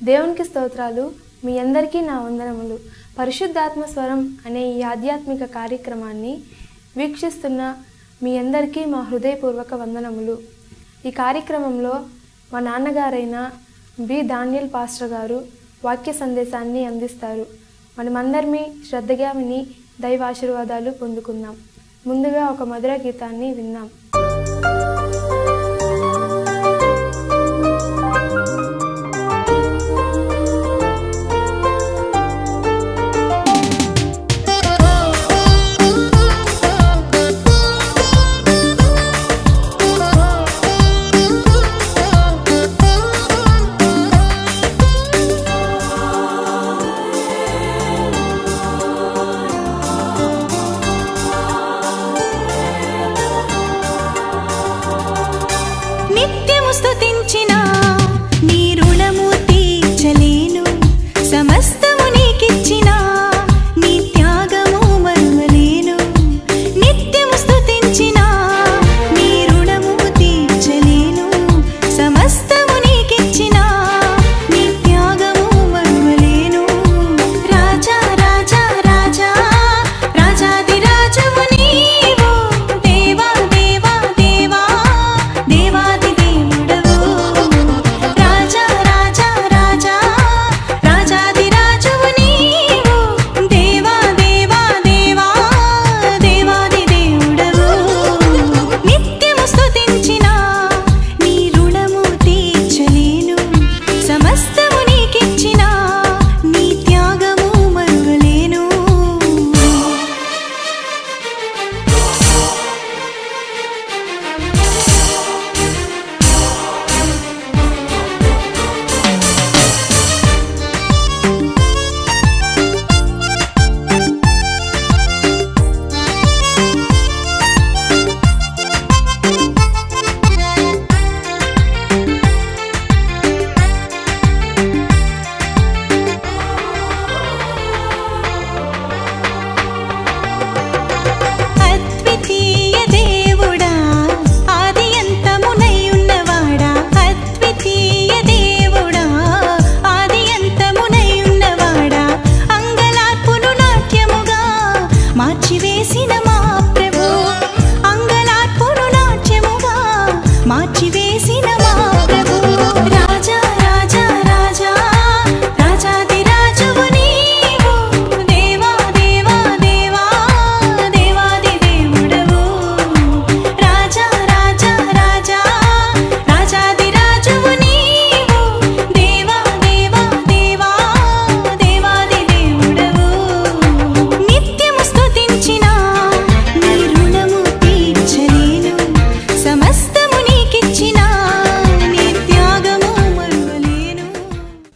దేవునికి స్తోత్రాలు. మీ అందరికీ నా వందనములు. పరిశుద్ధాత్మ స్వరం అనే ఈ ఆధ్యాత్మిక కార్యక్రమాన్ని వీక్షిస్తున్న మీ అందరికీ మా హృదయపూర్వక వందనములు. ఈ కార్యక్రమంలో మా నాన్నగారైన బి డానియల్ పాస్టర్ గారు వాక్య సందేశాన్ని అందిస్తారు. మనమందరినీ శ్రద్ధగా విని దైవ ఆశీర్వాదాలు పొందుకుందాం. ముందుగా ఒక మధుర గీతాన్ని విన్నాం.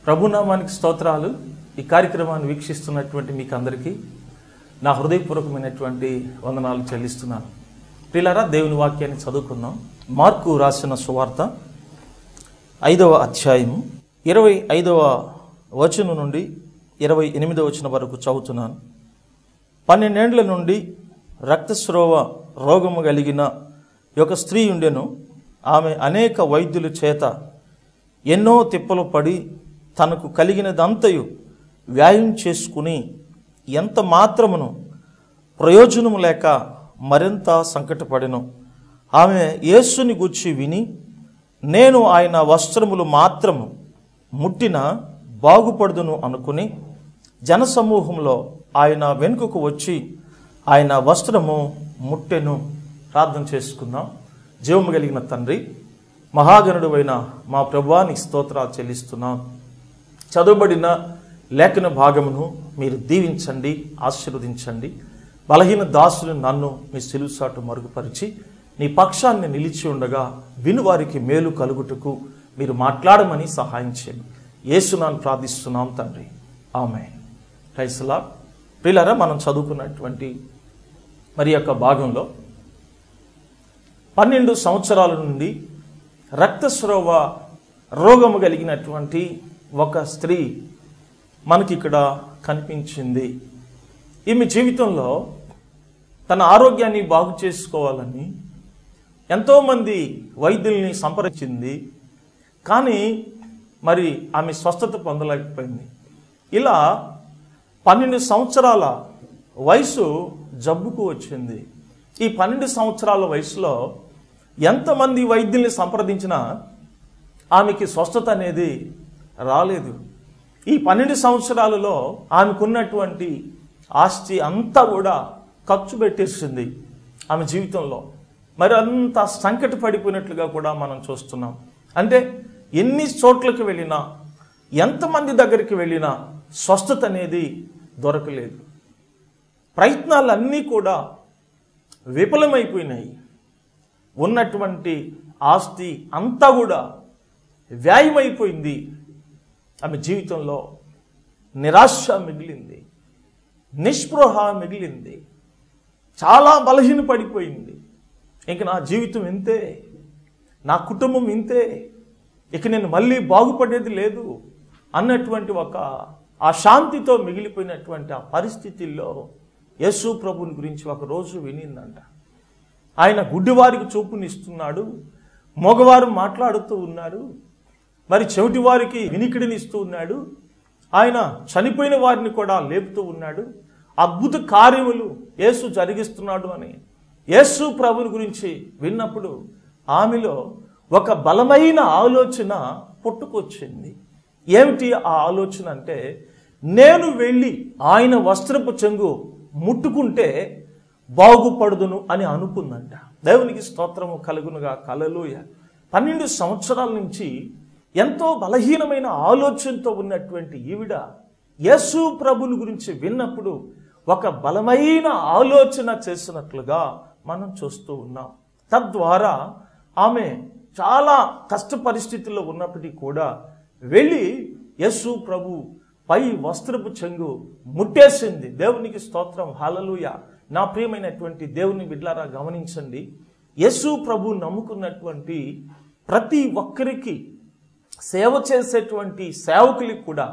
ప్రభునామానికి స్తోత్రాలు. ఈ కార్యక్రమాన్ని వీక్షిస్తున్నటువంటి మీకు అందరికీ నా హృదయపూర్వకమైనటువంటి వందనాలు చెల్లిస్తున్నాను. ప్రియులారా, దేవుని వాక్యాన్ని చదువుకుందాం. మార్కు రాసిన సువార్త 5వ అధ్యాయము 25వ వచనం నుండి 28వ వచనం వరకు చదువుతున్నాను. 12 ఏండ్ల నుండి రక్తస్రావ రోగము కలిగిన ఒక స్త్రీ ఉండెను. ఆమె అనేక వైద్యుల చేత ఎన్నో తిప్పలు పడి తనకు కలిగినదంతయు వ్యాయం చేసుకుని ఎంత మాత్రమును ప్రయోజనము లేక మరింత సంకటపడెను. ఆమె యేసుని గూర్చి విని, నేను ఆయన వస్త్రములు మాత్రము ముట్టిన బాగుపడుదును అనుకుని జనసమూహంలో ఆయన వెనుకకు వచ్చి ఆయన వస్త్రము ముట్టెను. ప్రార్థన చేసుకుందాం. జీవము కలిగిన తండ్రి, మహాగణుడు అయిన మా ప్రభువాని స్తోత్రాలు చెల్లిస్తున్నాం. చదువుబడిన లేఖన భాగమును మీరు దీవించండి, ఆశీర్వదించండి. బలహీన దాసులు నన్ను మీ సిలుసాటు మరుగుపరిచి నీ పక్షాన్ని నిలిచి ఉండగా వినువారికి మేలు కలుగుటకు మీరు మాట్లాడమని సహాయం చేయండి. యేసునామమున ప్రార్థిస్తున్నాం తండ్రి, ఆమేన్. Praise the lord. ప్రియులారా, మనం చదువుకున్నటువంటి మరి యొక్క భాగంలో 12 సంవత్సరాల నుండి రక్తస్రావ రోగము కలిగినటువంటి ఒక స్త్రీ మనకి ఇక్కడ కనిపించింది. ఈమె జీవితంలో తన ఆరోగ్యాన్ని బాగు చేసుకోవాలని ఎంతోమంది వైద్యుల్ని సంప్రదించింది. కానీ మరి ఆమె స్వస్థత పొందలేకపోయింది. ఇలా 12 సంవత్సరాల వయసు జబ్బుకు వచ్చింది. ఈ 12 సంవత్సరాల వయసులో ఎంతమంది వైద్యుల్ని సంప్రదించినా ఆమెకి స్వస్థత అనేది రాలేదు. ఈ 12 సంవత్సరాలలో ఆమెకున్నటువంటి ఆస్తి అంతా కూడా ఖర్చు పెట్టేసింది ఆమె జీవితంలో. మరి అంత సంకట పడిపోయినట్లుగా కూడా మనం చూస్తున్నాం. అంటే ఎన్ని చోట్లకి వెళ్ళినా, ఎంతమంది దగ్గరికి వెళ్ళినా స్వస్థత అనేది దొరకలేదు. ప్రయత్నాలన్నీ కూడా విఫలమైపోయినాయి. ఉన్నటువంటి ఆస్తి అంతా కూడా వ్యయమైపోయింది. ఆమె జీవితంలో నిరాశ మిగిలింది, నిస్పృహ మిగిలింది, చాలా బలహీన పడిపోయింది. ఇంక నా జీవితం ఇంతే, నా కుటుంబం ఇంతే, ఇక నేను మళ్ళీ బాగుపడేది లేదు అన్నటువంటి ఒక అశాంతితో మిగిలిపోయినటువంటి ఆ పరిస్థితుల్లో యేసు ప్రభుని గురించి ఒకరోజు వినిందంట. ఆయన గుడ్డివారికి చూపునిస్తున్నాడు, మగవారు మాట్లాడుతూ ఉన్నారు, మరి చెవిటి వారికి వినికిడిని ఇస్తూ ఉన్నాడు, ఆయన చనిపోయిన వారిని కూడా లేపుతూ ఉన్నాడు, అద్భుత కార్యములు యేసు జరిగిస్తున్నాడు అని యేసు ప్రభుని గురించి విన్నప్పుడు ఆమెలో ఒక బలమైన ఆలోచన పుట్టుకొచ్చింది. ఏమిటి ఆ ఆలోచన అంటే, నేను వెళ్ళి ఆయన వస్త్రపు చెంగు ముట్టుకుంటే బాగుపడుదును అని అనుకుందంట. దేవునికి స్తోత్రము కలుగునుగా. హల్లెలూయా. 12 సంవత్సరాల నుంచి ఎంతో బలహీనమైన ఆలోచనతో ఉన్నటువంటి ఈవిడ యేసు ప్రభుని గురించి విన్నప్పుడు ఒక బలమైన ఆలోచన చేసినట్లుగా మనం చూస్తూ ఉన్నాం. తద్వారా ఆమె చాలా కష్ట పరిస్థితుల్లో ఉన్నప్పటికీ కూడా వెళ్ళి యేసు ప్రభు పై వస్త్రపు చెంగు ముట్టేసింది. దేవునికి స్తోత్రం. హల్లెలూయా. నా ప్రియమైనటువంటి దేవుని బిడ్డలారా గమనించండి, యేసు ప్రభు నమ్ముకున్నటువంటి ప్రతి ఒక్కరికి, సేవ చేసేటువంటి సేవకులకు కూడా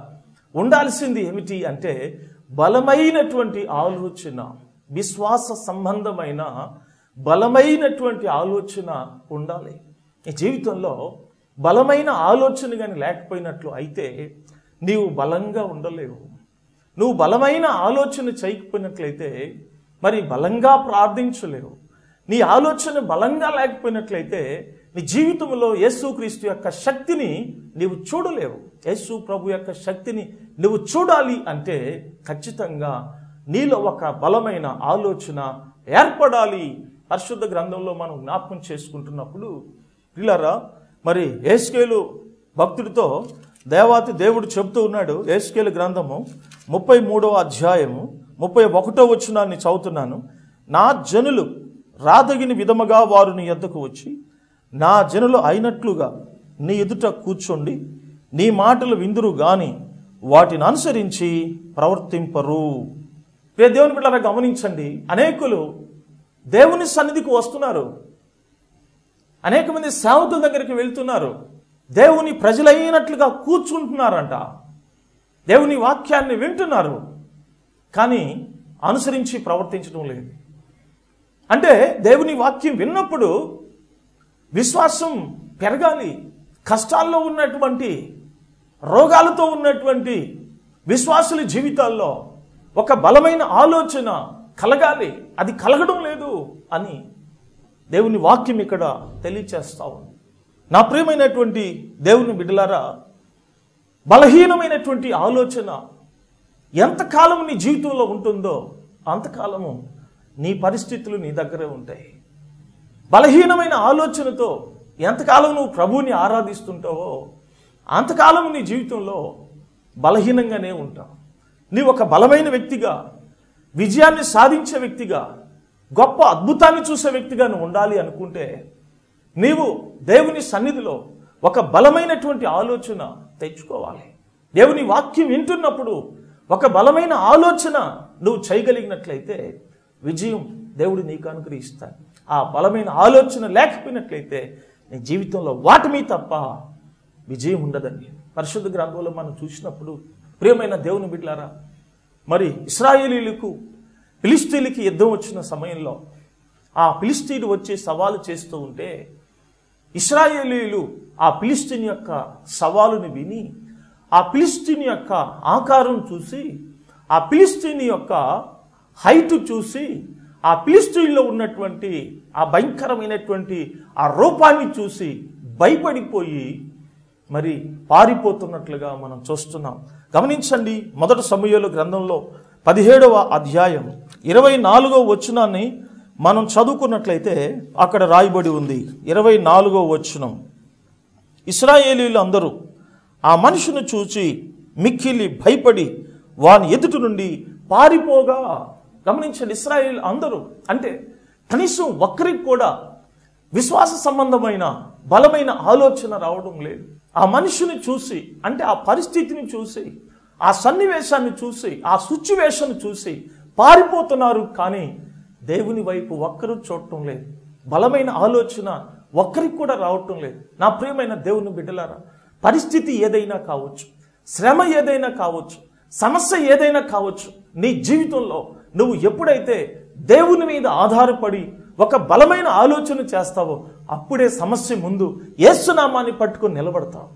ఉండాల్సింది ఏమిటి అంటే బలమైనటువంటి ఆలోచన, విశ్వాస సంబంధమైన బలమైనటువంటి ఆలోచన ఉండాలి. ఈ జీవితంలో బలమైన ఆలోచన కానీ లేకపోయినట్లు అయితే నీవు బలంగా ఉండలేవు. నువ్వు బలమైన ఆలోచన చేయకపోయినట్లయితే మరి బలంగా ప్రార్థించలేవు. నీ ఆలోచన బలంగా లేకపోయినట్లయితే నీ జీవితంలో యేసుక్రీస్తు యొక్క శక్తిని నీవు చూడలేవు. యేసు ప్రభు యొక్క శక్తిని నువ్వు చూడాలి అంటే ఖచ్చితంగా నీలో ఒక బలమైన ఆలోచన ఏర్పడాలి. పరిశుద్ధ గ్రంథంలో మనం జ్ఞాపకం చేసుకుంటున్నప్పుడు పిల్లరా, మరి యేస్కేలు భక్తుడితో దేవాతి దేవుడు చెబుతూ ఉన్నాడు. యేస్కేలు గ్రంథము 33వ అధ్యాయము 31వ వచనాన్ని చదువుతున్నాను. నా జనులు రాదగిన విధముగా వారు నీ యొద్దకు వచ్చి నా జనులు అయినట్లుగా నీ ఎదుట కూర్చోండి, నీ మాటలు విందురు గాని వాటిని అనుసరించి ప్రవర్తింపరు. ప్రియ దేవుని బిడ్డలారా గమనించండి, అనేకులు దేవుని సన్నిధికి వస్తున్నారు, అనేక మంది సేవకుల దగ్గరికి వెళ్తున్నారు, దేవుని ప్రజలైనట్లుగా కూర్చుంటున్నారంట, దేవుని వాక్యాన్ని వింటున్నారు, కానీ అనుసరించి ప్రవర్తించడం లేదు. అంటే దేవుని వాక్యం విన్నప్పుడు విశ్వాసం పెరగాలి. కష్టాల్లో ఉన్నటువంటి, రోగాలతో ఉన్నటువంటి విశ్వాసుల జీవితాల్లో ఒక బలమైన ఆలోచన కలగాలి. అది కలగడం లేదు అని దేవుని వాక్యం ఇక్కడ తెలియచేస్తా ఉంది. నా ప్రియమైనటువంటి దేవుని బిడ్డలారా, బలహీనమైనటువంటి ఆలోచన ఎంతకాలం నీ జీవితంలో ఉంటుందో అంతకాలము నీ పరిస్థితులు నీ దగ్గరే ఉంటాయి. బలహీనమైన ఆలోచనతో ఎంతకాలం నువ్వు ప్రభువుని ఆరాధిస్తుంటావో అంతకాలం నీ జీవితంలో బలహీనంగానే ఉంటావు. నీవు ఒక బలమైన వ్యక్తిగా, విజయాన్ని సాధించే వ్యక్తిగా, గొప్ప అద్భుతాన్ని చూసే వ్యక్తిగా నువ్వు ఉండాలి అనుకుంటే నీవు దేవుని సన్నిధిలో ఒక బలమైనటువంటి ఆలోచన తెచ్చుకోవాలి. దేవుని వాక్యం వింటున్నప్పుడు ఒక బలమైన ఆలోచన నువ్వు చేయగలిగినట్లయితే విజయం దేవుడు నీకు అనుగ్రహిస్తాడు. ఆ బలమైన ఆలోచన లేకపోయినట్లయితే నీ జీవితంలో వాటమీ తప్ప విజయం ఉండదండి. పరిశుద్ధ గ్రంథంలో మనం చూసినప్పుడు ప్రియమైన దేవుని బిడ్డలారా, మరి ఇశ్రాయేలీయులకు ఫిలిష్తీయులకి యుద్ధం వచ్చిన సమయంలో ఆ ఫిలిష్తీయుడు వచ్చి సవాలు చేస్తూ ఉంటే ఇశ్రాయేలీయులు ఆ ఫిలిష్తీయుని యొక్క సవాలుని విని, ఆ ఫిలిష్తీయుని యొక్క ఆకారం చూసి, ఆ ఫిలిష్తీయుని యొక్క హైట్ చూసి, ఆ ఫిలిష్తీయుల్లో ఉన్నటువంటి ఆ భయంకరమైనటువంటి ఆ రూపాన్ని చూసి భయపడిపోయి మరి పారిపోతున్నట్లుగా మనం చూస్తున్నాం. గమనించండి, మొదటి సమూయేలు గ్రంథంలో 17వ అధ్యాయం 24వ వచనాన్ని మనం చదువుకున్నట్లయితే అక్కడ రాయబడి ఉంది. 24వ వచనం, ఇశ్రాయేలీయులు అందరూ ఆ మనిషిని చూచి మిక్కిలి భయపడి వాని ఎదుటి నుండి పారిపోగా. గమనించండి, ఇశ్రాయేలు అందరూ అంటే కనీసం ఒక్కరికి కూడా విశ్వాస సంబంధమైన బలమైన ఆలోచన రావడం లేదు. ఆ మనిషిని చూసి, అంటే ఆ పరిస్థితిని చూసి, ఆ సన్నివేశాన్ని చూసి, ఆ సిచ్యువేషన్ చూసి పారిపోతున్నారు. కానీ దేవుని వైపు ఒక్కరూ చూడటం లేదు. బలమైన ఆలోచన ఒక్కరికి కూడా రావటం లేదు. నా ప్రియమైన దేవుని బిడ్డలారా, పరిస్థితి ఏదైనా కావచ్చు, శ్రమ ఏదైనా కావచ్చు, సమస్య ఏదైనా కావచ్చు, నీ జీవితంలో నువ్వు ఎప్పుడైతే దేవుని మీద ఆధారపడి ఒక బలమైన ఆలోచన చేస్తావో అప్పుడే సమస్య ముందు యేసునామాన్ని పట్టుకొని నిలబడతావు.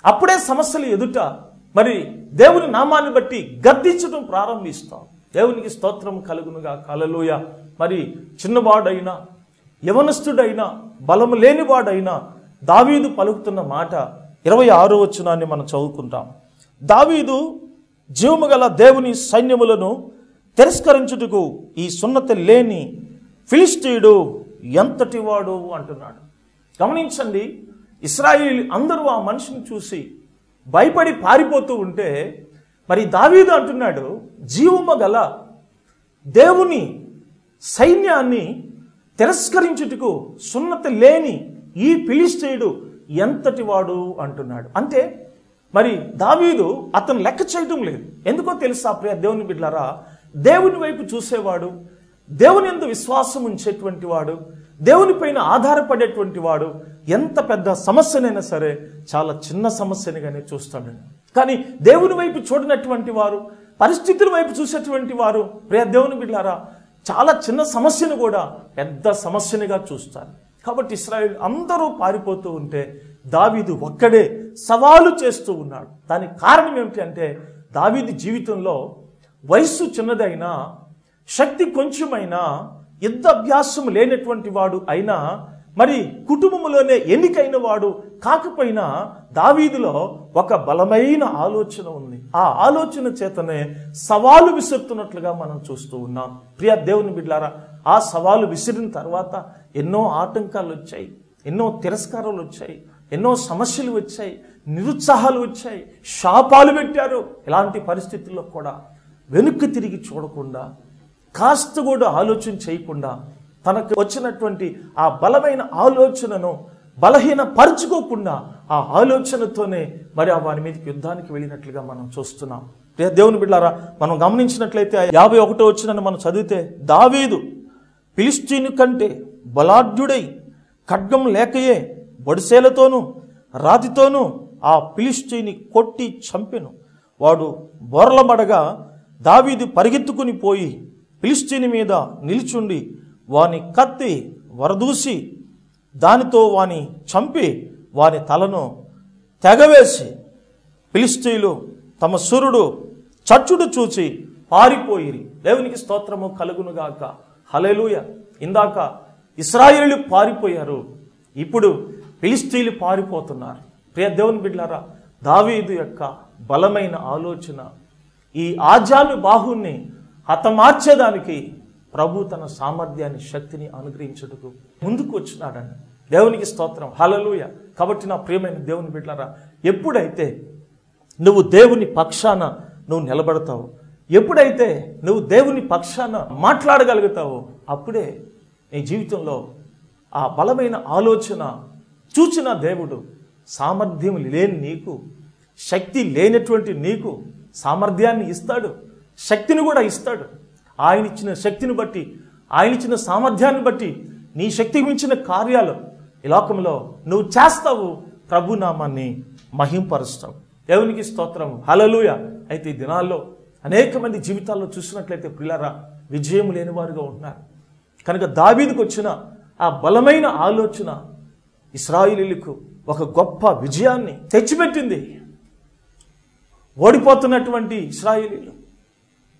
అప్పుడే సమస్యలు ఎదుట మరి దేవుని నామాన్ని బట్టి గద్దించడం ప్రారంభిస్తావు. దేవునికి స్తోత్రం కలుగునుగా. హల్లెలూయ. మరి చిన్నవాడైనా యవనస్తుడైనా బలము లేనివాడైనా దావీదు పలుకుతున్న మాట 26వ వచనాన్ని మనం చదువుకుంటాం. దావీదు జీవము గల దేవుని సైన్యములను తిరస్కరించుటకు ఈ సున్నతి లేని ఫిలిష్తీయుడు ఎంతటి వాడు అంటున్నాడు. గమనించండి, ఇశ్రాయేలు అందరూ ఆ మనిషిని చూసి భయపడి పారిపోతూ ఉంటే మరి దావీదు అంటున్నాడు, జీవము గల దేవుని సైన్యాన్ని తిరస్కరించుటకు సున్నతి లేని ఈ ఫిలిష్తీయుడు ఎంతటి వాడు అంటున్నాడు. అంటే మరి దావీదు అతను లెక్క చేయటం లేదు. ఎందుకో తెలుసా ప్రియ దేవుని బిడ్డలారా, దేవుని వైపు చూసేవాడు, దేవుని యందు విశ్వాసం ఉంచేటువంటి వాడు, దేవుని పైన ఆధారపడేటువంటి వాడు ఎంత పెద్ద సమస్యనైనా సరే చాలా చిన్న సమస్యనిగానే చూస్తాడండి. కానీ దేవుని వైపు చూడనటువంటి వారు, పరిస్థితుల వైపు చూసేటువంటి వారు ప్రియ దేవుని బిడ్డలారా చాలా చిన్న సమస్యను కూడా పెద్ద సమస్యనిగా చూస్తారు. కాబట్టి ఇశ్రాయేలు అందరూ పారిపోతూ ఉంటే దావీదు ఒక్కడే సవాలు చేస్తూ ఉన్నాడు. దానికి కారణం ఏమిటి అంటే, దావీదు జీవితంలో వయస్సు చిన్నదైనా, శక్తి కొంచెమైనా, యుద్ధ అభ్యాసం లేనటువంటి వాడు అయినా, మరి కుటుంబంలోనే ఎన్నికైన వాడు కాకపోయినా దావీదులో ఒక బలమైన ఆలోచన ఉంది. ఆ ఆలోచన చేతనే సవాలు విసురుతున్నట్లుగా మనం చూస్తూ ఉన్నాం. ప్రియ దేవుని బిడ్డలారా, ఆ సవాలు విసిరిన తర్వాత ఎన్నో ఆటంకాలు వచ్చాయి, ఎన్నో తిరస్కారాలు వచ్చాయి, ఎన్నో సమస్యలు వచ్చాయి, నిరుత్సాహాలు వచ్చాయి, శాపాలు పెట్టారు. ఇలాంటి పరిస్థితుల్లో కూడా వెనుక్కి తిరిగి చూడకుండా, కాస్త కూడా ఆలోచన చేయకుండా తనకు వచ్చినటువంటి ఆ బలమైన ఆలోచనను బలహీనపరుచుకోకుండా ఆ ఆలోచనతోనే మరి వారి మీదకి యుద్ధానికి వెళ్ళినట్లుగా మనం చూస్తున్నాం. దేవుని బిడ్డలారా, మనం గమనించినట్లయితే 51వ వచనాన్ని మనం చదివితే, దావీదు ఫిలిష్తీయుని కంటే బలాఢ్యుడై ఖడ్గం లేకయే బొడిసేలతోనూ రాతితోనూ ఆ ఫిలిష్తీయుని కొట్టి చంపెను. వాడు బోర్లబడగా దావీదు పరిగెత్తుకుని పోయి ఫిలిష్తీయుని మీద నిల్చుండి వాని కత్తి వరదూసి దానితో వాని చంపి వాని తలను తెగవేసి ఫిలిష్తీయులు తమ సూర్యుడు చచ్చుడు చూచి పారిపోయిరి. దేవునికి స్తోత్రము కలుగునుగాక. హల్లెలూయా. ఇందాక ఇశ్రాయేలీయులు పారిపోయారు, ఇప్పుడు ఫిలిష్తీయులు పారిపోతున్నారు. ప్రియ దేవుని బిడ్డలారా, దావీదు యొక్క బలమైన ఆలోచన ఈ ఆజాను బాహుని హతమార్చేదానికి ప్రభు తన సామర్థ్యాన్ని, శక్తిని అనుగ్రహించుటకు ముందుకు వచ్చినాడండి. దేవునికి స్తోత్రం. హల్లెలూయా. కాబట్టి నా ప్రియమైన దేవుని బిడ్డలారా, ఎప్పుడైతే నువ్వు దేవుని పక్షాన నువ్వు నిలబడతావు, ఎప్పుడైతే నువ్వు దేవుని పక్షాన మాట్లాడగలుగుతావో అప్పుడే నీ జీవితంలో ఆ బలమైన ఆలోచన చూచిన దేవుడు సామర్థ్యం లేని నీకు, శక్తి లేనటువంటి నీకు సామర్థ్యాన్ని ఇస్తాడు, శక్తిని కూడా ఇస్తాడు. ఆయన ఇచ్చిన శక్తిని బట్టి, ఆయన ఇచ్చిన సామర్థ్యాన్ని బట్టి నీ శక్తికి మించిన కార్యాలు ఈ లోకంలో నువ్వు చేస్తావు, ప్రభు నామాన్ని మహింపరుస్తావు. దేవునికి స్తోత్రం. హల్లెలూయా. అయితే ఈ దినాల్లో అనేక మంది జీవితాల్లో చూసినట్లయితే ప్రియులారా విజయం లేని వారుగా ఉంటున్నారు. కనుక దావీదుకు వచ్చిన ఆ బలమైన ఆలోచన ఇశ్రాయేలీయులకు ఒక గొప్ప విజయాన్ని తెచ్చిపెట్టింది. ఓడిపోతున్నటువంటి ఇశ్రాయేలీయులు,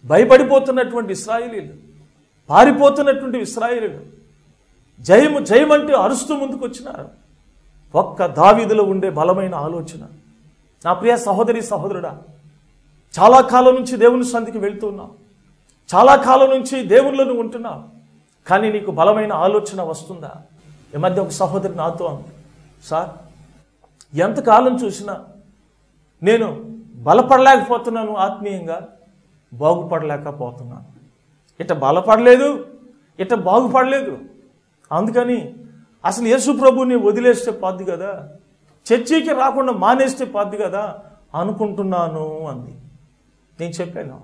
భయపడిపోతున్నటువంటి ఇశ్రాయేలీయులు, పారిపోతున్నటువంటి ఇశ్రాయేలీయులు జయము జయమంటూ అరుస్తూ ముందుకు వచ్చినారు. ఒక్క దావీదులో ఉండే బలమైన ఆలోచన. నా ప్రియ సహోదరి సహోదరుడా, చాలా కాలం నుంచి దేవుని సన్నిధికి వెళ్తున్నావు, చాలా కాలం నుంచి దేవుళ్ళను ఉంటున్నావు, కానీ నీకు బలమైన ఆలోచన వస్తుందా? ఈ మధ్య ఒక సహోదరి నాతో అంది, సార్ ఎంతకాలం చూసినా నేను బలపడలేకపోతున్నాను, ఆత్మీయంగా బాగుపడలేకపోతున్నాను. ఇట బలపడలేదు, ఇట బాగుపడలేదు. అందుకని అసలు యేసు ప్రభుని వదిలేస్తే పోద్ది కదా, చర్చికి రాకుండా మానేస్తే పోద్ది కదా అనుకుంటున్నాను అంది. నేను చెప్పాను,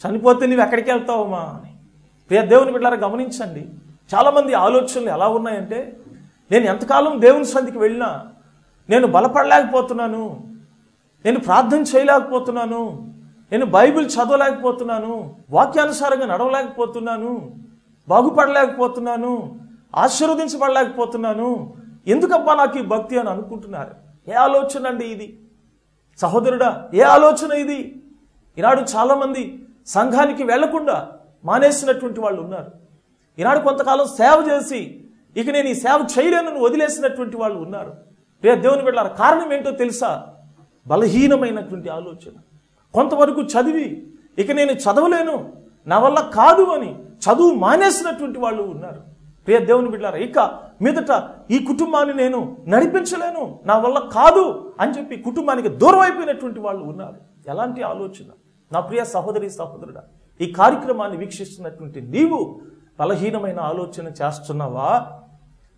చనిపోతే నువ్వు ఎక్కడికి వెళ్తావమ్మా అని. ప్రియ దేవుని బిడ్డలారా, గమనించండి, చాలామంది ఆలోచనలు ఎలా ఉన్నాయంటే, నేను ఎంతకాలం దేవుని సన్నిధికి వెళ్ళినా నేను బలపడలేకపోతున్నాను, నేను ప్రార్థన చేయలేకపోతున్నాను, నేను బైబిల్ చదవలేకపోతున్నాను, వాక్యానుసారంగా నడవలేకపోతున్నాను, బాగుపడలేకపోతున్నాను, ఆశీర్వదించబడలేకపోతున్నాను, ఎందుకబ్బా నాకు ఈ భక్తి అని అనుకుంటున్నారు. ఏ ఆలోచన అండి ఇది? సహోదరుడా, ఏ ఆలోచన ఇది? ఈనాడు చాలామంది సంఘానికి వెళ్లకుండా మానేసినటువంటి వాళ్ళు ఉన్నారు. ఈనాడు కొంతకాలం సేవ చేసి ఇక నేను ఈ సేవ చేయలేనని వదిలేసినటువంటి వాళ్ళు ఉన్నారు. దేవుని బిడ్డలారా, కారణం ఏంటో తెలుసా? బలహీనమైనటువంటి ఆలోచన. కొంతవరకు చదివి ఇక నేను చదవలేను, నా వల్ల కాదు అని చదువు మానేసినటువంటి వాళ్ళు ఉన్నారు. ప్రియ దేవుని బిడ్డలారా, ఇక మీదట ఈ కుటుంబాన్ని నేను నడిపించలేను, నా వల్ల కాదు అని చెప్పి కుటుంబానికి దూరం అయిపోయినటువంటి వాళ్ళు ఉన్నారు. ఎలాంటి ఆలోచన? నా ప్రియ సహోదరి సహోదరుడా, ఈ కార్యక్రమాన్ని వీక్షిస్తున్నటువంటి నీవు బలహీనమైన ఆలోచన చేస్తున్నావా?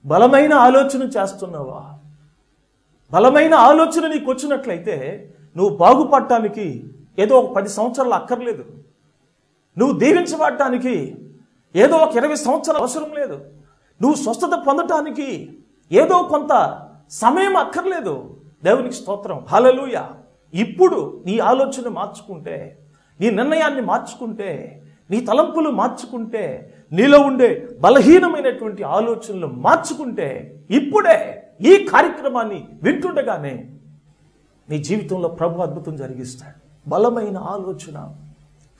బలమైన ఆలోచన చేస్తున్నావా? బలమైన ఆలోచన నీకు వచ్చినట్లయితే నువ్వు బాగుపడటానికి ఏదో ఒక 10 సంవత్సరాలు అక్కర్లేదు, నువ్వు దీవించబడటానికి ఏదో ఒక 20 సంవత్సరాలు అవసరం లేదు, నువ్వు స్వస్థత పొందటానికి ఏదో కొంత సమయం అక్కర్లేదు. దేవునికి స్తోత్రం, హల్లెలూయా. ఇప్పుడు నీ ఆలోచన మార్చుకుంటే, నీ నిర్ణయాన్ని మార్చుకుంటే, నీ తలంపులు మార్చుకుంటే, నీలో ఉండే బలహీనమైనటువంటి ఆలోచనలు మార్చుకుంటే, ఇప్పుడే ఈ కార్యక్రమాన్ని వింటుండగానే నీ జీవితంలో ప్రభు అద్భుతం జరిగిస్తాడు. బలమైన ఆలోచన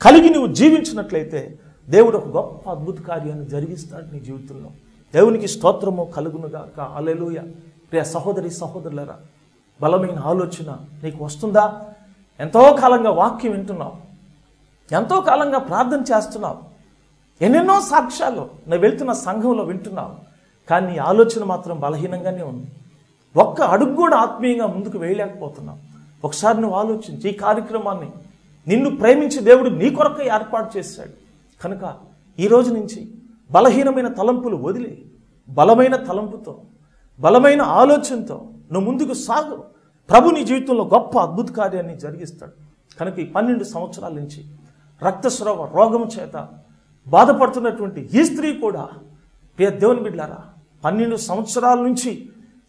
కలిగి నువ్వు జీవించినట్లయితే దేవుడు ఒక గొప్ప అద్భుత కార్యాన్ని జరిగిస్తాడు నీ జీవితంలో. దేవునికి స్తోత్రము కలుగునుగాక, హల్లెలూయా. ప్రియ సహోదరి సహోదరులారా, బలమైన ఆలోచన నీకు వస్తుందా? ఎంతో కాలంగా వాక్యం వింటున్నావు, ఎంతో కాలంగా ప్రార్థన చేస్తున్నావు, ఎన్నెన్నో సాక్ష్యాలు నువ్వు వెళ్తున్న సంఘంలో వింటున్నావు, కానీ నీ ఆలోచన మాత్రం బలహీనంగానే ఉంది. ఒక్క అడుగు కూడా ఆత్మీయంగా ముందుకు వేయలేకపోతున్నావు. ఒకసారి నువ్వు ఆలోచించి, ఈ కార్యక్రమాన్ని నిన్ను ప్రేమించి దేవుడు నీ కొరకు ఏర్పాటు చేశాడు కనుక ఈ రోజు నుంచి బలహీనమైన తలంపులు వదిలి బలమైన తలంపుతో, బలమైన ఆలోచనతో నువ్వు ముందుకు సాగు. ప్రభు నీ జీవితంలో గొప్ప అద్భుత కార్యాన్ని జరిగిస్తాడు. కనుక ఈ 12 సంవత్సరాల నుంచి రక్తస్రావ రోగం చేత బాధపడుతున్నటువంటి ఈ స్త్రీ కూడా, ప్రియ దేవుని బిడ్డలారా, 12 సంవత్సరాల నుంచి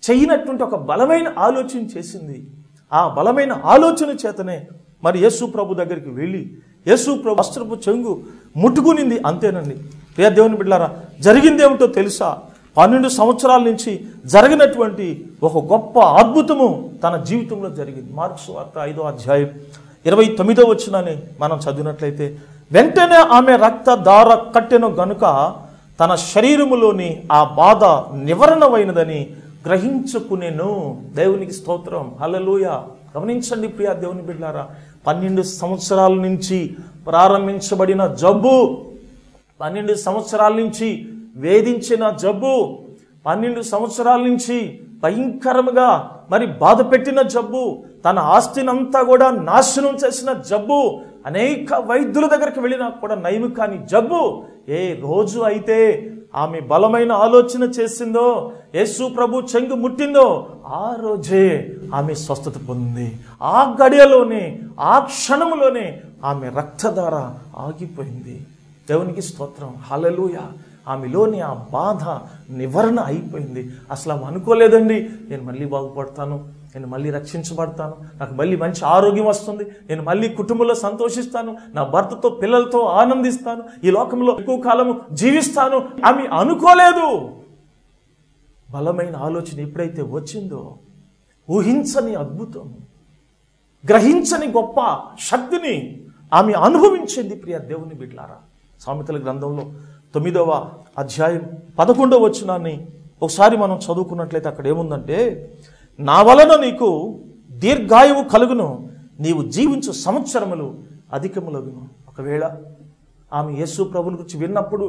చేయనటువంటి ఒక బలమైన ఆలోచన చేసింది. ఆ బలమైన ఆలోచన చేతనే మరి యేసు ప్రభు దగ్గరికి వెళ్ళి యేసు ప్రభు వస్త్రపు చెంగు ముట్టుకునింది. అంతేనండి. ప్రియ దేవుని బిడ్డలారా, జరిగిందేమిటో తెలుసా? 12 సంవత్సరాల నుంచి జరిగినటువంటి ఒక గొప్ప అద్భుతము తన జీవితంలో జరిగింది. మార్కు సువార్త 5వ అధ్యాయం 29వ వచనాన్ని మనం చదివినట్లయితే, వెంటనే ఆమె రక్త దార కట్టెను గనుక తన శరీరములోని ఆ బాధ నివారణమైనదని గ్రహించుకునేను. దేవునికి స్తోత్రం, హల్లెలూయా. గమనించండి ప్రియ దేవుని బిడ్డలారా, 12 సంవత్సరాల నుంచి ప్రారంభించబడిన జబ్బు, 12 సంవత్సరాల నుంచి వేధించిన జబ్బు, 12 సంవత్సరాల నుంచి భయంకరంగా మరి బాధ పెట్టిన జబ్బు, తన ఆస్తినంతా కూడా నాశనం చేసిన జబ్బు, అనేక వైద్యుల దగ్గరికి వెళ్ళినా కూడా నయం కాని జబ్బు, ఏ రోజు అయితే ఆమె బలమైన ఆలోచన చేసిందో, యేసు ప్రభు చెంగు ముట్టిందో, ఆ రోజే ఆమె స్వస్థత పొందింది. ఆ గడియలోనే, ఆ క్షణంలోనే ఆమె రక్తధార ఆగిపోయింది. దేవునికి స్తోత్రం, హల్లెలూయా. ఆమెలోని ఆ బాధ నివారణ అయిపోయింది. అసలు ఆమె అనుకోలేదండి, నేను మళ్ళీ బాగుపడతాను, నేను మళ్ళీ రక్షించబడతాను, నాకు మళ్ళీ మంచి ఆరోగ్యం వస్తుంది, నేను మళ్ళీ కుటుంబంలో సంతోషిస్తాను, నా భర్తతో పిల్లలతో ఆనందిస్తాను, ఈ లోకంలో ఎక్కువ కాలము జీవిస్తాను. ఆమె అనుకోలేదు. బలమైన ఆలోచన ఎప్పుడైతే వచ్చిందో, ఊహించని అద్భుతం, గ్రహించని గొప్ప శక్తిని ఆమె అనుభవించింది. ప్రియ దేవుని బిడ్డలారా, సామెతల గ్రంథంలో 9వ అధ్యాయం 11వ వచనాన్ని ఒకసారి మనం చదువుకున్నట్లయితే అక్కడ ఏముందంటే, నా వలన నీకు దీర్ఘాయువు కలుగును, నీవు జీవించు సంవత్సరములు అధికములగును. ఒకవేళ ఆమె యేసు ప్రభుని గురించి విన్నప్పుడు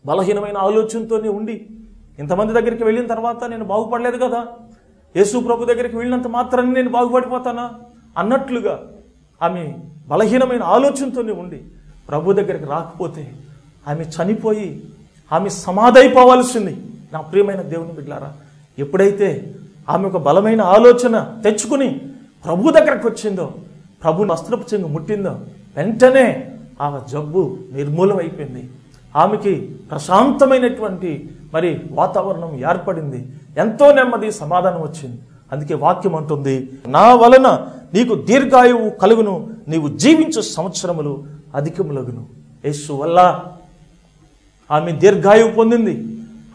బలహీనమైన ఆలోచనతోనే ఉండి, ఇంతమంది దగ్గరికి వెళ్ళిన తర్వాత నేను బాగుపడలేదు కదా, యేసు ప్రభు దగ్గరికి వెళ్ళినంత మాత్రాన్ని నేను బాగుపడిపోతానా అన్నట్లుగా ఆమె బలహీనమైన ఆలోచనతోనే ఉండి ప్రభు దగ్గరికి రాకపోతే ఆమె చనిపోయి ఆమె సమాధైపోవాల్సింది. నా ప్రియమైన దేవుని బిడ్డలారా, ఎప్పుడైతే ఆమె ఒక బలమైన ఆలోచన తెచ్చుకుని ప్రభు దగ్గరకు వచ్చిందో, ప్రభు వస్త్రపు చెంగు ముట్టిందో, వెంటనే ఆ జబ్బు నిర్మూలమైపోయింది. ఆమెకి ప్రశాంతమైనటువంటి మరి వాతావరణం ఏర్పడింది. ఎంతో నెమ్మది, సమాధానం వచ్చింది. అందుకే వాక్యం అంటుంది, నా వలన నీకు దీర్ఘాయువు కలుగును, నీవు జీవించు సంవత్సరములు అధికములగును. యేసు వల్ల ఆమె దీర్ఘాయువు పొందింది.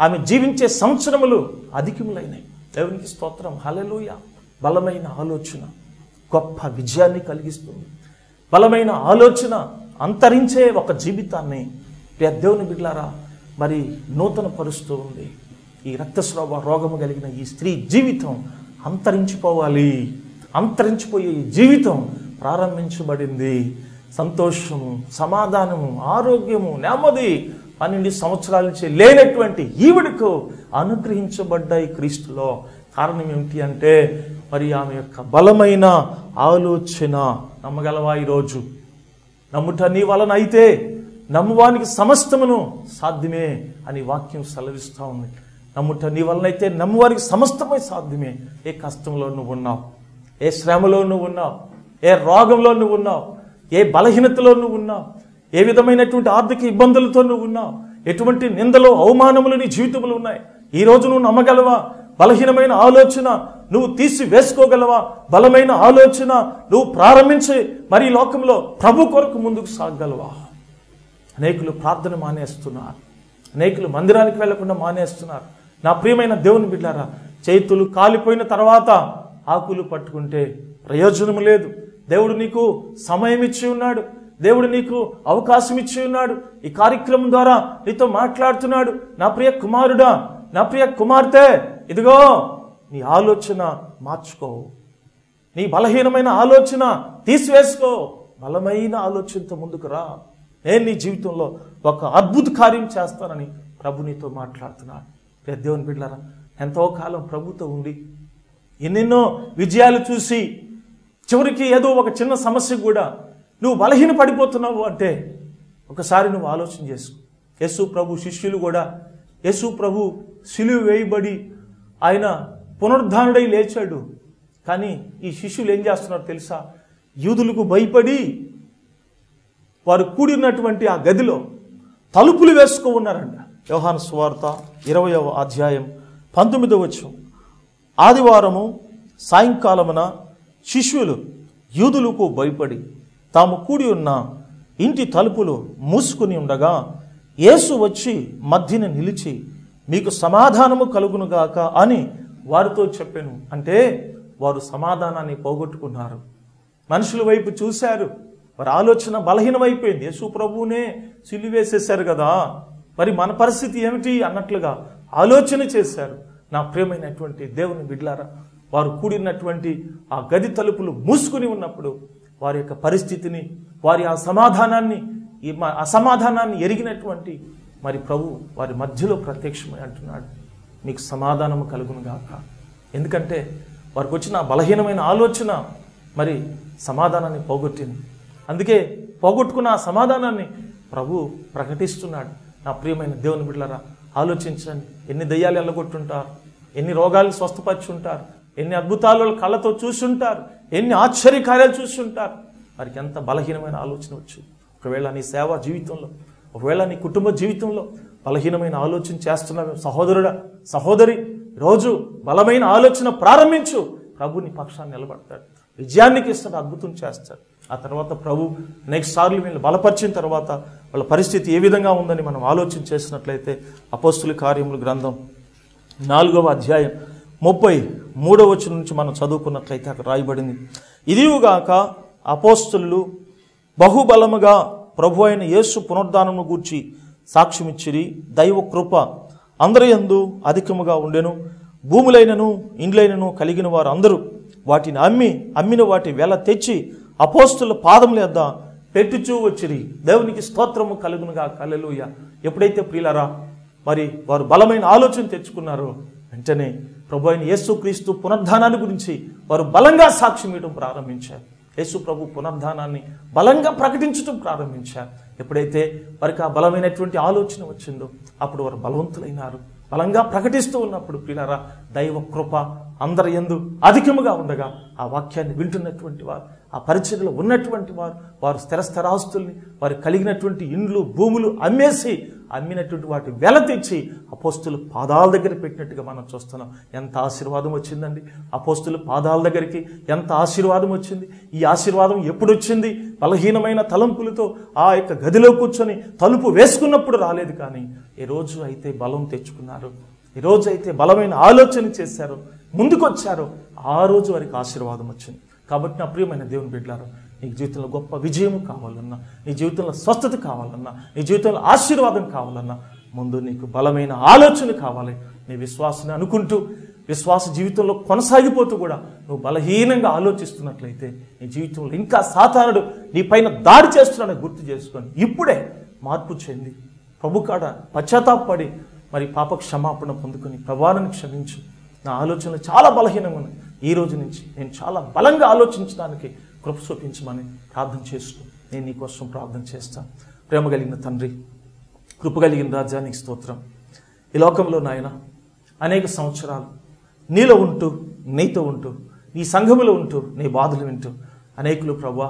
ఆమె జీవించే సంవత్సరములు అధికములైనాయి. దేవునికి స్తోత్రం, హల్లెలూయా. బలమైన ఆలోచన గొప్ప విజయాన్ని కలిగిస్తుంది. బలమైన ఆలోచన అంతరించే ఒక జీవితాన్ని దేవుని బిడ్డలారా మరి నూతన పరుస్తూ ఉంది. ఈ రక్తస్రావ రోగము కలిగిన ఈ స్త్రీ జీవితం అంతరించిపోవాలి. అంతరించిపోయే ఈ జీవితం ప్రారంభించబడింది. సంతోషము, సమాధానము, ఆరోగ్యము, నెమ్మది 12 సంవత్సరాల నుంచి లేనటువంటి ఈవిడకు అనుగ్రహించబడ్డాయి క్రీస్తులో. కారణం ఏమిటి అంటే మరి ఆమె యొక్క బలమైన ఆలోచన. నమ్మగలవా? ఈరోజు నమ్ముట నీ వలన అయితే నమ్మువానికి సమస్తమును సాధ్యమే అని వాక్యం సెలవిస్తూ ఉంది. నమ్ముట నీ వలనైతే నమ్మువారికి సమస్తమే సాధ్యమే. ఏ కష్టంలో నువ్వు ఉన్నావు, ఏ శ్రమలో నువ్వు ఉన్నావు, ఏ రోగంలో నువ్వు ఉన్నావు, ఏ బలహీనతలో నువ్వు ఉన్నావు, ఏ విధమైనటువంటి ఆర్థిక ఇబ్బందులతో నువ్వు ఉన్నావు, ఎటువంటి నిందలు అవమానములు నీ జీవితంలో ఉన్నాయి, ఈరోజు నువ్వు నమ్మగలవా? బలహీనమైన ఆలోచన నువ్వు తీసి వేసుకోగలవా? బలమైన ఆలోచన నువ్వు ప్రారంభించి మరి లోకంలో ప్రభు కొరకు ముందుకు సాగగలవా? అనేకులు ప్రార్థన మానేస్తున్నారు, అనేకులు మందిరానికి వెళ్లకుండా మానేస్తున్నారు. నా ప్రియమైన దేవుని బిడ్డారా, చేతులు కాలిపోయిన తర్వాత ఆకులు పట్టుకుంటే ప్రయోజనం లేదు. దేవుడు నీకు సమయం ఇచ్చి ఉన్నాడు, దేవుడు నీకు అవకాశం ఇచ్చి ఉన్నాడు. ఈ కార్యక్రమం ద్వారా నీతో మాట్లాడుతున్నాడు. నా ప్రియ కుమారుడా, నా ప్రియ కుమార్తె, ఇదిగో నీ ఆలోచన మార్చుకో, నీ బలహీనమైన ఆలోచన తీసివేసుకో, బలమైన ఆలోచనతో ముందుకు రా. నేను నీ జీవితంలో ఒక అద్భుత కార్యం చేస్తానని ప్రభు నీతో మాట్లాడుతున్నాడు. దేవుని బిడ్డలారా, ఎంతో కాలం ప్రభుతో ఉండి ఎన్నెన్నో విజయాలు చూసి చివరికి ఏదో ఒక చిన్న సమస్య కూడా నువ్వు బలహీన పడిపోతున్నావు అంటే ఒకసారి నువ్వు ఆలోచన చేసుకో. యేసు ప్రభు శిష్యులు కూడా, యేసు ప్రభు సిలువ వేయబడి ఆయన పునరుద్ధానుడై లేచాడు. కానీ ఈ శిష్యులు ఏం చేస్తున్నారు తెలుసా? యూదులకు భయపడి వారు కూడినటువంటి ఆ గదిలో తలుపులు వేసుకో ఉన్నారంట. యోహాను సువార్త 20వ అధ్యాయం 19వ వచనం. ఆదివారము సాయంకాలమున శిష్యులు యూదులకు భయపడి తాము కూడి ఉన్న ఇంటి తలుపులు మూసుకుని ఉండగా యేసు వచ్చి మధ్యన నిలిచి, మీకు సమాధానము కలుగునుగాక అని వారితో చెప్పాను. అంటే వారు సమాధానాన్ని పోగొట్టుకున్నారు. మనుషుల వైపు చూశారు, వారి ఆలోచన బలహీనమైపోయింది. యేసు ప్రభువునే సిలువేసేశారు కదా, మరి మన పరిస్థితి ఏమిటి అన్నట్లుగా ఆలోచన చేశారు. నా ప్రియమైనటువంటి దేవుని బిడ్డలారా, వారు కూడినటువంటి ఆ గది తలుపులు మూసుకుని ఉన్నప్పుడు వారి యొక్క పరిస్థితిని, వారి ఆ సమాధానాన్ని, ఈ అసమాధానాన్ని ఎరిగినటువంటి మరి ప్రభు వారి మధ్యలో ప్రత్యక్షమై అంటున్నాడు, మీకు సమాధానము కలుగును గాక. ఎందుకంటే వారికి వచ్చిన బలహీనమైన ఆలోచన మరి సమాధానాన్ని పోగొట్టింది. అందుకే పోగొట్టుకున్న ఆ సమాధానాన్ని ప్రభు ప్రకటిస్తున్నాడు. నా ప్రియమైన దేవుని బిడ్డలారా, ఆలోచించండి. ఎన్ని దయ్యాలు ఎల్లగొట్టుంటారు, ఎన్ని రోగాలు స్వస్థపరిచుంటారు, ఎన్ని అద్భుతాలు కళ్ళతో చూసుంటారు, ఎన్ని ఆశ్చర్యకార్యాలు చూసుంటారు. వారికి ఎంత బలహీనమైన ఆలోచన వచ్చు. ఒకవేళ నీ సేవా జీవితంలో, ఒకవేళ నీ కుటుంబ జీవితంలో బలహీనమైన ఆలోచన చేస్తున్నావు సహోదరుడా, సహోదరి, రోజు బలమైన ఆలోచన ప్రారంభించు. ప్రభు నీ పక్షాన్ని నిలబడతాడు, విజయానికి ఇస్తాడు, అద్భుతం చేస్తాడు. ఆ తర్వాత ప్రభు నెక్స్ట్ సార్లు వీళ్ళు బలపరిచిన తర్వాత వాళ్ళ పరిస్థితి ఏ విధంగా ఉందని మనం ఆలోచన చేసినట్లయితే అపోస్తుల కార్యముల గ్రంథం 4వ అధ్యాయం 33వ వచనం నుంచి మనం చదువుకున్నట్లయితే అక్కడ రాయబడింది, ఇదియుగాక అపోస్తలులు బహుబలముగా ప్రభు అయిన యేసు పునరుద్ధానమును గూర్చి సాక్ష్యమిచ్చిరి. దైవ కృప అందరి యందు అధికముగా ఉండెను. భూములైనను ఇండ్లైనను కలిగిన వారు అందరూ వాటిని అమ్మిన వాటి వెల తెచ్చి అపోస్తలుల పాదముల యొద్ద పెట్టుచూ వచ్చిరి. దేవునికి స్తోత్రము కలుగునుగా. హల్లెలూయా. ఎప్పుడైతే ప్రియులారా మరి వారు బలమైన ఆలోచన తెచ్చుకున్నారో వెంటనే ప్రభు అయిన యేసుక్రీస్తు పునరుద్ధానాన్ని గురించి వారు బలంగా సాక్ష్యం ఇవ్వడం ప్రారంభించారు. యేసు ప్రభు పునరుద్ధానాన్ని బలంగా ప్రకటించడం ప్రారంభించారు. ఎప్పుడైతే వారికి ఆ బలమైనటువంటి ఆలోచన వచ్చిందో అప్పుడు వారు బలవంతులైనారు. బలంగా ప్రకటిస్తూ ఉన్నప్పుడు ప్రియులారా దైవ కృప అందరి యందు అధికముగా ఉండగా ఆ వాక్యాన్ని వింటున్నటువంటి వారు, ఆ పరిచర్యలో ఉన్నటువంటి వారు స్థిరాస్తుల్ని వారు కలిగినటువంటి ఇండ్లు భూములు అమ్మినటువంటి వాటి వెల తెచ్చి అపోస్తుల పాదాల దగ్గర పెట్టినట్టుగా మనం చూస్తున్నాం. ఎంత ఆశీర్వాదం వచ్చిందండి అపోస్తుల పాదాల దగ్గరికి, ఎంత ఆశీర్వాదం వచ్చింది. ఈ ఆశీర్వాదం ఎప్పుడు వచ్చింది? బలహీనమైన తలంపులతో ఆ యొక్క గదిలో కూర్చొని తలుపు వేసుకున్నప్పుడు రాలేదు. కానీ ఏ రోజు అయితే బలం తెచ్చుకున్నారు, ఈ రోజు అయితే బలమైన ఆలోచన చేశారు, ముందుకొచ్చారు, ఆ రోజు వారికి ఆశీర్వాదం వచ్చింది. కాబట్టి నా ప్రియమైన దేవుని బిడ్డలారా, నీ జీవితంలో గొప్ప విజయం కావాలన్నా, నీ జీవితంలో స్వస్థత కావాలన్నా, నీ జీవితంలో ఆశీర్వాదం కావాలన్నా ముందు నీకు బలమైన ఆలోచన కావాలి. నీ విశ్వాసాన్ని అనుకుంటూ విశ్వాస జీవితంలో కొనసాగిపోతూ కూడా నువ్వు బలహీనంగా ఆలోచిస్తున్నట్లయితే నీ జీవితంలో ఇంకా సాతానుడు నీ పైన దాడి చేస్తున్నాడని గుర్తు చేసుకొని ఇప్పుడే మార్పు చెంది ప్రభు కాడ పశ్చాత్తాపడి మరి పాప క్షమాపణ పొందుకొని ప్రభావాన్ని క్షమించు, నా ఆలోచనలు చాలా బలహీనంగా ఉన్నాయి, ఈ రోజు నుంచి నేను చాలా బలంగా ఆలోచించడానికి కృప చూపించమని ప్రార్థన చేసుకో. నేను నీకోసం ప్రార్థన చేస్తాను. ప్రేమ కలిగిన తండ్రి, కృప కలిగిన రాజా, నీకు స్తోత్రం. ఈ లోకంలో నాయన అనేక సంవత్సరాలు నీలో ఉంటూ, నీతో ఉంటూ, నీ సంఘములో ఉంటూ, నీ బాధలు వింటూ అనేకులు ప్రభువా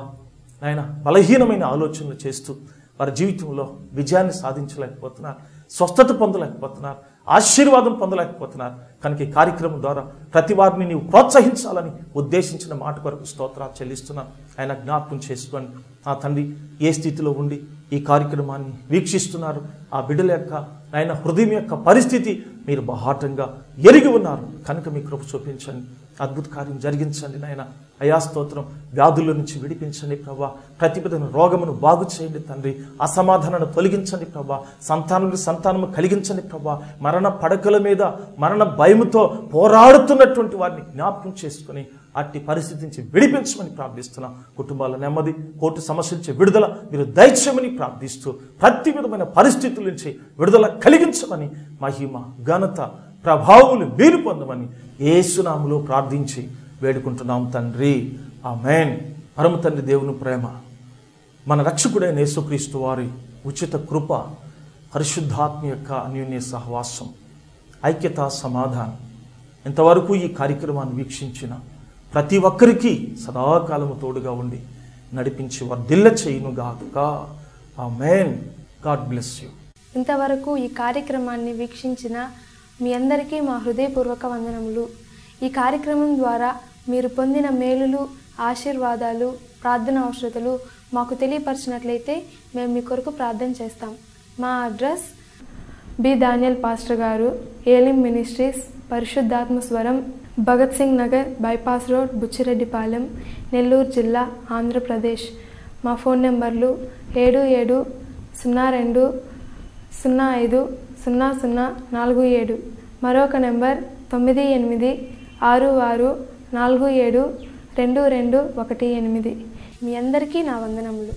నాయన బలహీనమైన ఆలోచనలు చేస్తూ వారి జీవితంలో విజయాన్ని సాధించలేకపోతున్నారు, స్వస్థత పొందలేకపోతున్నారు, ఆశీర్వాదం పొందలేకపోతున్నారు. కనుక ఈ కార్యక్రమం ద్వారా ప్రతి వారిని నీవు ప్రోత్సహించాలని ఉద్దేశించిన మాట కొరకు స్తోత్రాలు చెల్లిస్తున్నాను. ఆయన జ్ఞాపకం చేసుకొని ఆ తండ్రి ఏ స్థితిలో ఉండి ఈ కార్యక్రమాన్ని వీక్షిస్తున్నారు, ఆ బిడ్డల యొక్క ఆయన హృదయం యొక్క పరిస్థితి మీరు బహాటంగా ఎరిగి ఉన్నారు. కనుక మీ కృప చూపించండి, అద్భుత కార్యం జరిగించండి నాయన. అయా స్తోత్రం. వ్యాధుల నుంచి విడిపించండి ప్రభా, ప్రతిపదన రోగమును బాగు చేయండి తండ్రి, అసమాధానాన్ని తొలగించండి ప్రభా, సంతానము కలిగించండి ప్రభా. మరణ పడకల మీద మరణ భయముతో పోరాడుతున్నటువంటి వారిని జ్ఞాపకం చేసుకుని అట్టి పరిస్థితి నుంచి విడిపించమని ప్రార్థిస్తున్నాం. కుటుంబాల నెమ్మది, కోర్టు సమస్యల నుంచి విడుదల మీరు దయచేయమని ప్రార్థిస్తూ ప్రతి విధమైన పరిస్థితుల నుంచి విడుదల కలిగించమని మహిమ ఘనత ప్రభావములు మీరు పొందమని యేసునామములో ప్రార్థించి వేడుకుంటున్నాం తండ్రి. ఆమేన్. పరమ తండ్రి దేవుని ప్రేమ, మన రక్షకుడైన యేసుక్రీస్తు వారి ఉచిత కృప, పరిశుద్ధాత్మ యొక్క అన్యోన్య సహవాసం, ఐక్యత, సమాధానం ఇంతవరకు ఈ కార్యక్రమాన్ని వీక్షించిన ప్రతి ఒక్కరికి సదాకాలము తోడుగా ఉండి నడిపించి వర్ధిల్ల చేయునుగాక. ఆమేన్. God bless you. ఇంతవరకు ఈ కార్యక్రమాన్ని వీక్షించిన మీ అందరికీ మా హృదయపూర్వక వందనములు. ఈ కార్యక్రమం ద్వారా మీరు పొందిన మేలులు, ఆశీర్వాదాలు, ప్రార్థన అవసరతలు మాకు తెలియపరిచినట్లయితే మేము మీ కొరకు ప్రార్థన చేస్తాం. మా అడ్రస్ బి దానియల్ పాస్టర్ గారు, ఏలిం మినిస్ట్రీస్, పరిశుద్ధాత్మ స్వరం, భగత్ సింగ్ నగర్, బైపాస్ రోడ్, బుచ్చిరెడ్డిపాలెం, నెల్లూరు జిల్లా, ఆంధ్రప్రదేశ్. మా ఫోన్ నెంబర్లు 7727050047, మరొక నెంబర్ 986664722218. మీ అందరికీ నా వందనములు.